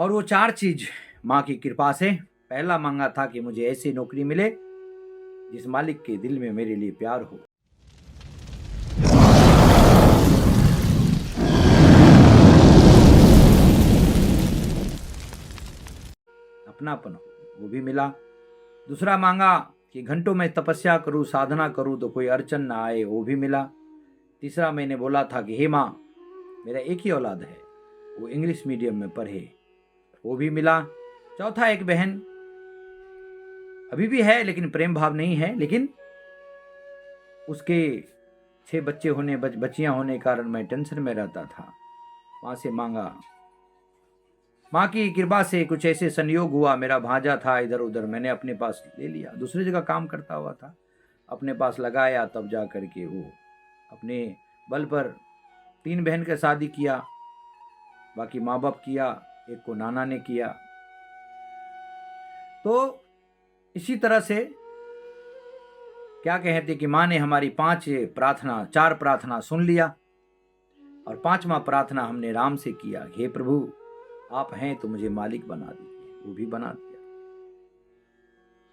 और वो 4 चीज माँ की कृपा से पहला मांगा था कि मुझे ऐसी नौकरी मिले जिस मालिक के दिल में मेरे लिए प्यार हो, अपनापन हो, वो भी मिला। दूसरा मांगा कि घंटों में तपस्या करूं, साधना करूं तो कोई अड़चन ना आए, वो भी मिला। तीसरा मैंने बोला था कि हे माँ, मेरा एक ही औलाद है, वो इंग्लिश मीडियम में पढ़े, वो भी मिला। चौथा, एक बहन अभी भी है लेकिन प्रेम भाव नहीं है, लेकिन उसके 6 बच्चे होने बच्चियां होने के कारण मैं टेंशन में रहता था। माँ से मांगा, माँ की कृपा से कुछ ऐसे संयोग हुआ, मेरा भांजा था इधर उधर, मैंने अपने पास ले लिया, दूसरी जगह काम करता हुआ था, अपने पास लगाया, तब जा करके वो अपने बल पर 3 बहन का शादी किया, बाकी माँ बाप किया, एक को नाना ने किया। तो इसी तरह से क्या कहते कि माँ ने हमारी 4 प्रार्थना सुन लिया, और 5वां प्रार्थना हमने राम से किया, हे प्रभु आप हैं तो मुझे मालिक बना दीजिए, वो भी बना दिया।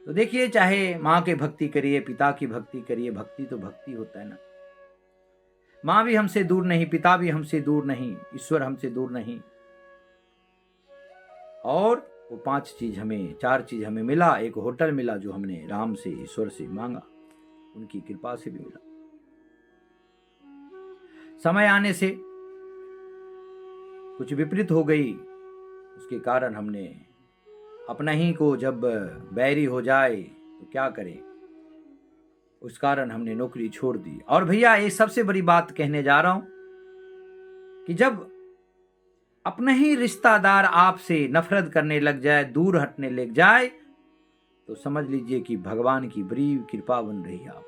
तो देखिए, चाहे माँ की भक्ति करिए, पिता की भक्ति करिए, भक्ति तो भक्ति होता है ना। माँ भी हमसे दूर नहीं, पिता भी हमसे दूर नहीं, ईश्वर हमसे दूर नहीं। और वो 4 चीज हमें मिला। एक होटल मिला जो हमने राम से, ईश्वर से मांगा, उनकी कृपा से भी मिला। समय आने से कुछ विपरीत हो गई, उसके कारण हमने अपना ही को जब बैरी हो जाए तो क्या करें, उस कारण हमने नौकरी छोड़ दी। और भैया एक सबसे बड़ी बात कहने जा रहा हूं कि जब अपने ही रिश्तेदार आपसे नफरत करने लग जाए, दूर हटने लग जाए, तो समझ लीजिए कि भगवान की बड़ी कृपा बन रही है, आप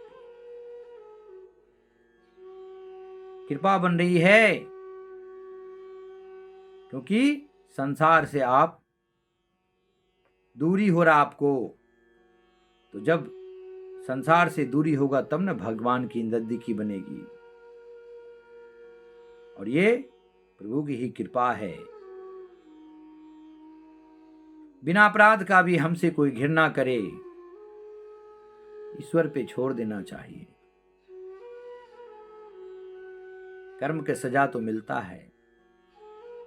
कृपा बन रही है, क्योंकि संसार से आप दूरी हो रहा आपको। तो जब संसार से दूरी होगा तब ना भगवान की नजदीकी बनेगी, और ये प्रभु की ही कृपा है। बिना अपराध का भी हमसे कोई घृणा करे, ईश्वर पे छोड़ देना चाहिए। कर्म के सजा तो मिलता है,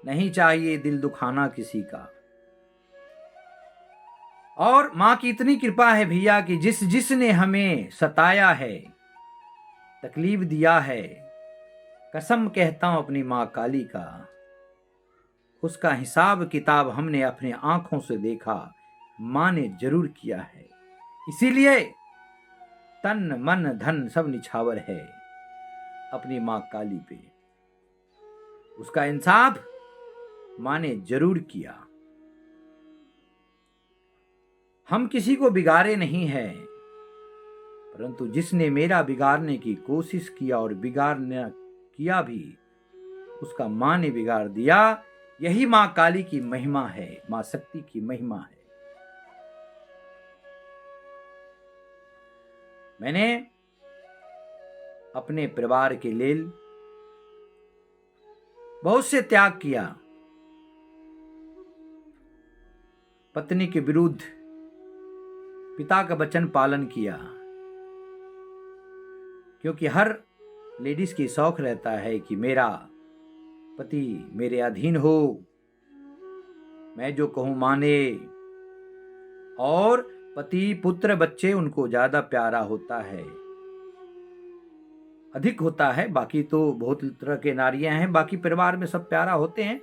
नहीं चाहिए दिल दुखाना किसी का। और मां की इतनी कृपा है भैया कि जिसने हमें सताया है, तकलीफ दिया है, कसम कहता हूं अपनी मां काली का, उसका हिसाब किताब हमने अपने आंखों से देखा, मां ने जरूर किया है। इसीलिए तन मन धन सब निछावर है अपनी मां काली पे, उसका इंसाफ मां ने जरूर किया। हम किसी को बिगाड़े नहीं है, परंतु जिसने मेरा बिगाड़ने की कोशिश किया और बिगाड़ने किया भी, उसका मां ने बिगाड़ दिया। यही मां काली की महिमा है, मां शक्ति की महिमा है। मैंने अपने परिवार के लिए बहुत से त्याग किया, पत्नी के विरुद्ध पिता का वचन पालन किया, क्योंकि हर लेडीज की शौक रहता है कि मेरा पति मेरे अधीन हो, मैं जो कहूं माने, और पति पुत्र बच्चे उनको ज्यादा प्यारा होता है, अधिक होता है। बाकी तो बहुत तरह के नारियां हैं, बाकी परिवार में सब प्यारा होते हैं,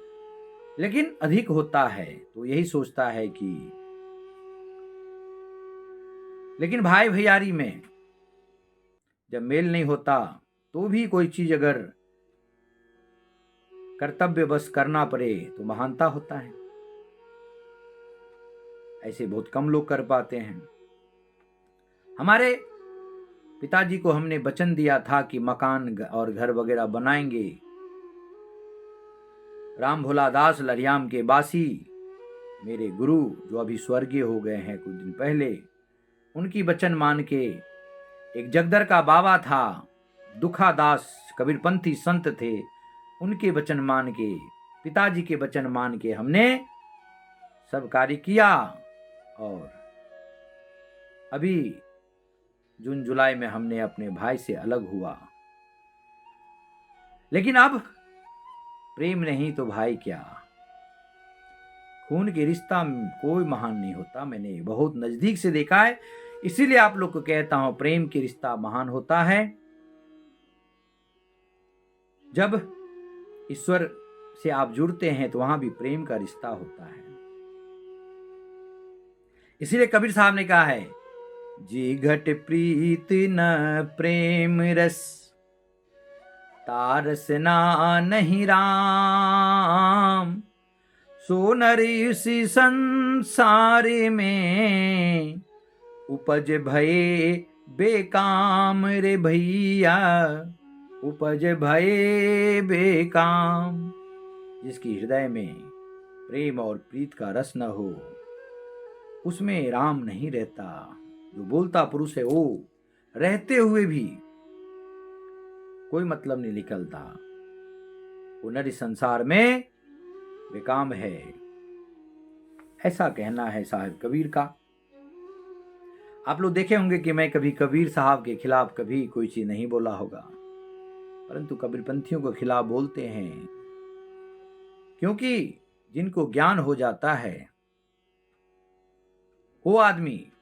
लेकिन अधिक होता है। तो यही सोचता है कि, लेकिन भाई भैयारी में जब मेल नहीं होता तो भी कोई चीज अगर कर्तव्य बस करना पड़े तो महानता होता है। ऐसे बहुत कम लोग कर पाते हैं। हमारे पिताजी को हमने वचन दिया था कि मकान और घर वगैरह बनाएंगे। राम भोला दास लरियाम के बासी मेरे गुरु, जो अभी स्वर्गीय हो गए हैं कुछ दिन पहले, उनकी वचन मान के, एक जगदर का बाबा था, दुखा दास कबीरपंथी संत थे, उनके वचन मान के, पिताजी के वचन मान के हमने सब कार्य किया और अभी जून जुलाई में हमने अपने भाई से अलग हुआ, लेकिन अब प्रेम नहीं तो भाई क्या। खून के रिश्ता कोई महान नहीं होता, मैंने बहुत नजदीक से देखा है, इसीलिए आप लोग को कहता हूं प्रेम के रिश्ता महान होता है। जब ईश्वर से आप जुड़ते हैं तो वहां भी प्रेम का रिश्ता होता है। इसीलिए कबीर साहब ने कहा है, जी घट प्रीत न प्रेम रस, तारस ना नहीं राम, सो नर इस संसार में, उपज भये बेकाम रे भैया, उपज भये बेकाम। जिसकी हृदय में प्रेम और प्रीत का रस न हो, उसमें राम नहीं रहता। जो बोलता पुरुष है वो रहते हुए भी कोई मतलब नहीं निकलता, वो नर संसार में बेकाम है। ऐसा कहना है साहब कबीर का। आप लोग देखे होंगे कि मैं कभी कबीर साहब के खिलाफ कभी कोई चीज नहीं बोला होगा, परंतु कबीरपंथियों के खिलाफ बोलते हैं, क्योंकि जिनको ज्ञान हो जाता है वो आदमी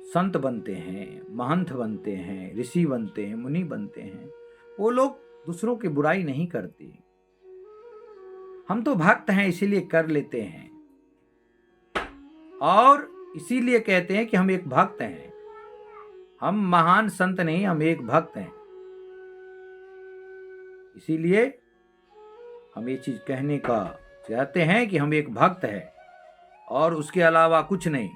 संत बनते हैं, महंत बनते हैं, ऋषि बनते हैं, मुनि बनते हैं। वो लोग दूसरों की बुराई नहीं करते। हम तो भक्त हैं इसीलिए कर लेते हैं, और इसीलिए कहते हैं कि हम एक भक्त हैं। हम महान संत नहीं, हम एक भक्त हैं। इसीलिए हम ये चीज कहने का चाहते हैं कि हम एक भक्त हैं और उसके अलावा कुछ नहीं।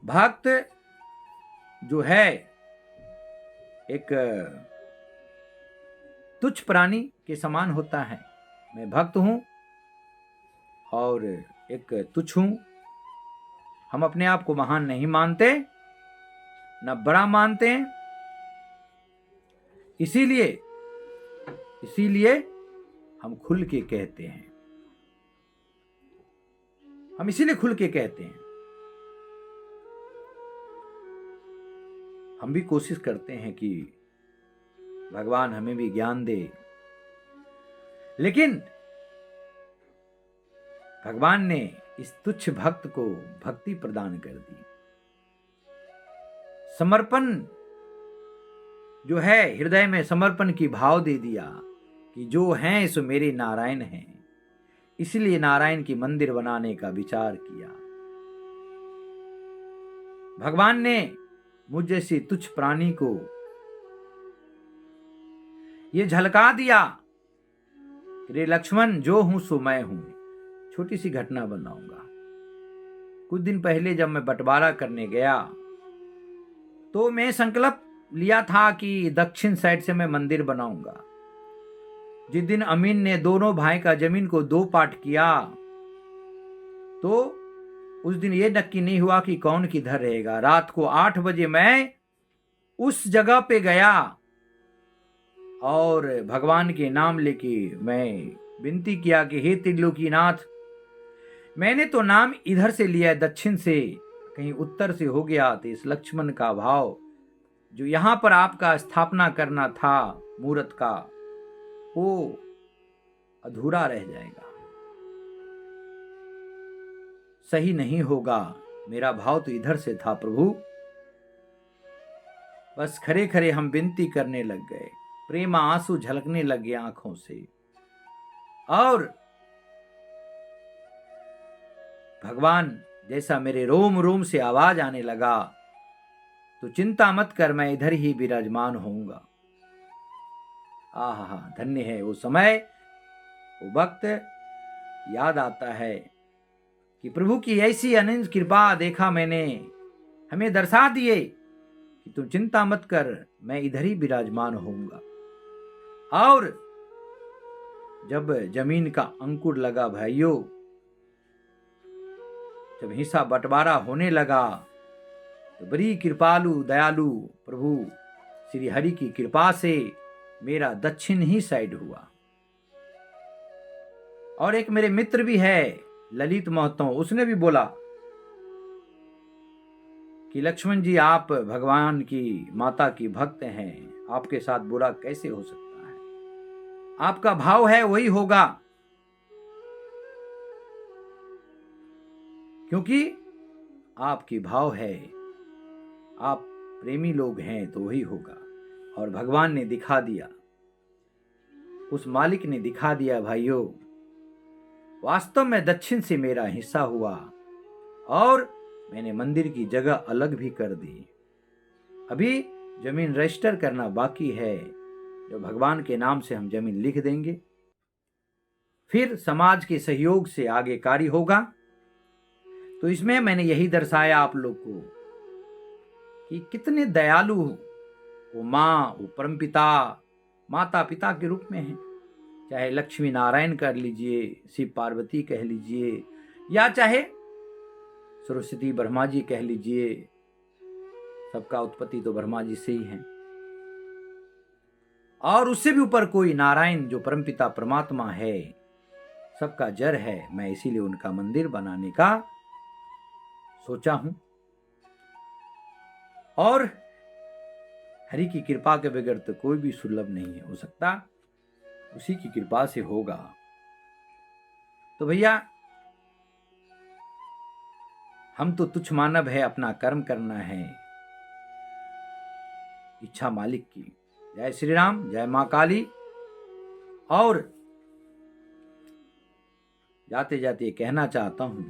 भक्त जो है एक तुच्छ प्राणी के समान होता है। मैं भक्त हूं और एक तुच्छ हूं। हम अपने आप को महान नहीं मानते, न बड़ा मानते। इसीलिए हम खुल के कहते हैं। हम इसीलिए खुल के कहते हैं। हम भी कोशिश करते हैं कि भगवान हमें भी ज्ञान दे, लेकिन भगवान ने इस तुच्छ भक्त को भक्ति प्रदान कर दी। समर्पण जो है, हृदय में समर्पण की भाव दे दिया कि जो हैं सो मेरे नारायण हैं। इसलिए नारायण की मंदिर बनाने का विचार किया। भगवान ने मुझ जैसे तुच्छ प्राणी को ये झलका दिया, रे लक्ष्मण जो हूं सो मैं हूं। छोटी सी घटना बनाऊंगा। कुछ दिन पहले जब मैं बंटवारा करने गया तो मैं संकल्प लिया था कि दक्षिण साइड से मैं मंदिर बनाऊंगा। जिस दिन अमीन ने दोनों भाई का जमीन को 2 पार्ट किया तो उस दिन ये नक्की नहीं हुआ कि कौन किधर रहेगा। रात को 8 बजे मैं उस जगह पे गया और भगवान के नाम लेके मैं विनती किया कि हे त्रिलोकीनाथ, मैंने तो नाम इधर से लिया, दक्षिण से, कहीं उत्तर से हो गया तो इस लक्ष्मण का भाव जो यहां पर आपका स्थापना करना था मूर्त का, वो अधूरा रह जाएगा, सही नहीं होगा। मेरा भाव तो इधर से था प्रभु। बस खरे खरे हम विनती करने लग गए। प्रेम आंसू झलकने लग गए आंखों से और भगवान जैसा मेरे रोम रोम से आवाज आने लगा, तो चिंता मत कर, मैं इधर ही विराजमान होऊंगा। आहा, धन्य है वो समय, वो वक्त। याद आता है कि प्रभु की ऐसी अनंत कृपा देखा मैंने, हमें दर्शा दिए कि तुम चिंता मत कर, मैं इधर ही विराजमान होऊंगा। और जब जमीन का अंकुर लगा भाइयों, जब हिस्सा बंटवारा होने लगा, तो बड़ी कृपालु दयालु प्रभु श्री हरि की कृपा से मेरा दक्षिण ही साइड हुआ। और एक मेरे मित्र भी है ललित महतो, उसने भी बोला कि लक्ष्मण जी आप भगवान की माता की भक्त हैं, आपके साथ बुरा कैसे हो सकता है, आपका भाव है वही होगा, क्योंकि आपकी भाव है, आप प्रेमी लोग हैं तो वही होगा। और भगवान ने दिखा दिया, उस मालिक ने दिखा दिया भाइयों, वास्तव में दक्षिण से मेरा हिस्सा हुआ और मैंने मंदिर की जगह अलग भी कर दी। अभी जमीन रजिस्टर करना बाकी है, जो भगवान के नाम से हम जमीन लिख देंगे, फिर समाज के सहयोग से आगे कार्य होगा। तो इसमें मैंने यही दर्शाया आप लोग को कि कितने दयालु वो माँ, वो परमपिता, माता पिता के रूप में है। चाहे लक्ष्मी नारायण कर लीजिए, शिव पार्वती कह लीजिए, या चाहे सरस्वती ब्रह्मा जी कह लीजिए, सबका उत्पत्ति तो ब्रह्मा जी से ही है। और उससे भी ऊपर कोई नारायण जो परमपिता परमात्मा है, सबका जड़ है। मैं इसीलिए उनका मंदिर बनाने का सोचा हूं। और हरि की कृपा के बगैर तो कोई भी सुलभ नहीं हो सकता, उसी की कृपा से होगा। तो भैया हम तो तुच्छ मानव है, अपना कर्म करना है, इच्छा मालिक की। जय श्री राम, जय मां काली। और जाते जाते कहना चाहता हूं,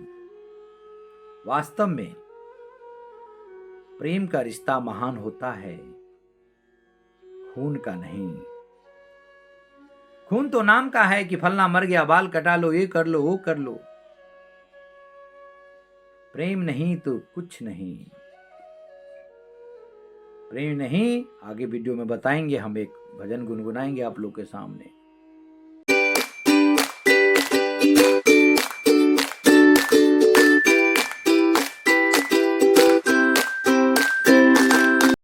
वास्तव में प्रेम का रिश्ता महान होता है, खून का नहीं। खून तो नाम का है कि फलना मर गया, बाल कटा लो, ये कर लो, वो कर लो। प्रेम नहीं तो कुछ नहीं। प्रेम नहीं, आगे वीडियो में बताएंगे, हम एक भजन गुनगुनाएंगे आप लोग के सामने।